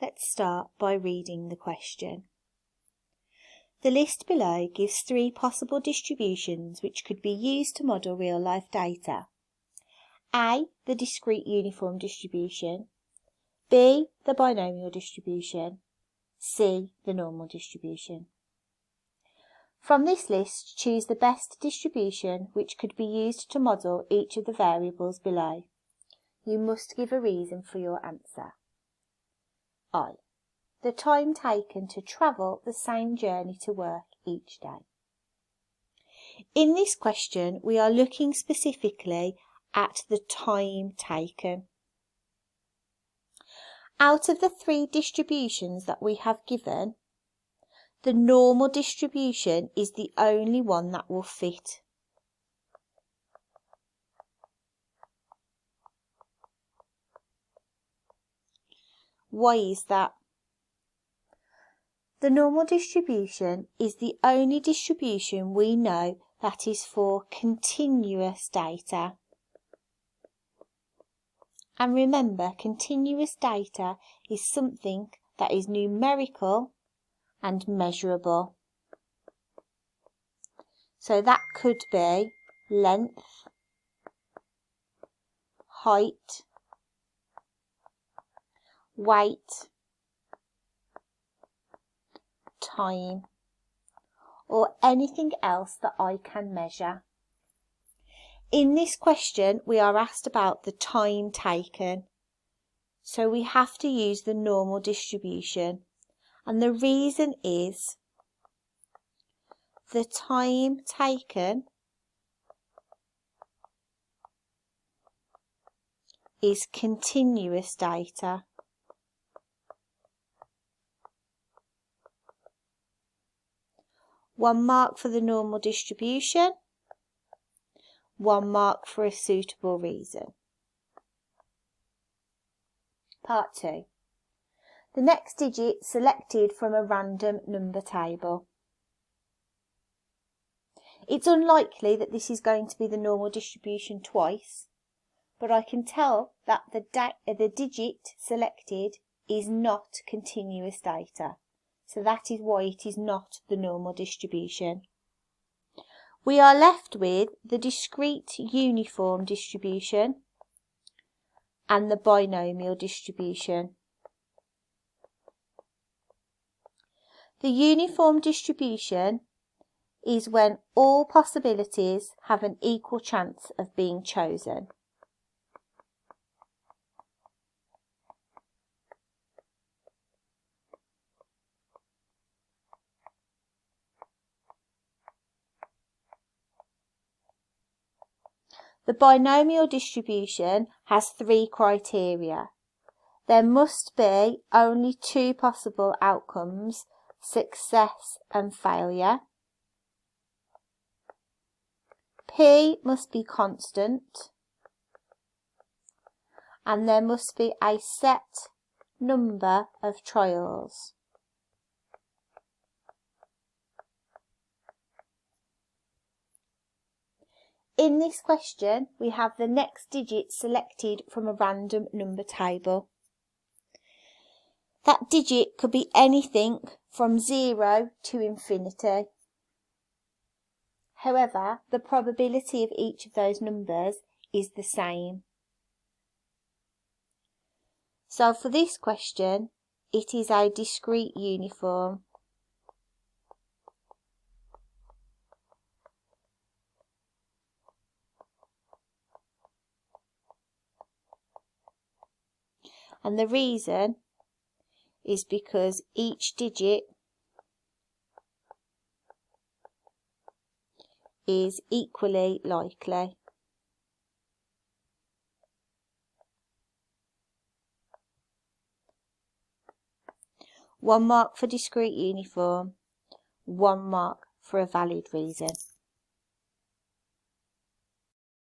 Let's start by reading the question. The list below gives 3 possible distributions which could be used to model real-life data. A. The discrete uniform distribution. B. The binomial distribution. C. The normal distribution. From this list, choose the best distribution which could be used to model each of the variables below. You must give a reason for your answer. I. The time taken to travel the same journey to work each day. In this question, we are looking specifically at the time taken. Out of the 3 distributions that we have given, the normal distribution is the only one that will fit. Why is that? The normal distribution is the only distribution we know that is for continuous data. And remember, continuous data is something that is numerical and measurable. So that could be length, height, weight, time, or anything else that I can measure. In this question, we are asked about the time taken. So we have to use the normal distribution. And the reason is the time taken is continuous data. One mark for the normal distribution, 1 mark for a suitable reason. Part 2. The next digit selected from a random number table. It's unlikely that this is going to be the normal distribution twice, but I can tell that the digit selected is not continuous data. So that is why it is not the normal distribution. We are left with the discrete uniform distribution and the binomial distribution. The uniform distribution is when all possibilities have an equal chance of being chosen. The binomial distribution has 3 criteria. There must be only 2 possible outcomes, success and failure. P must be constant. And there must be a set number of trials. In this question, we have the next digit selected from a random number table. That digit could be anything from 0 to infinity. However, the probability of each of those numbers is the same. So for this question, it is a discrete uniform. And the reason is because each digit is equally likely. One mark for discrete uniform, 1 mark for a valid reason.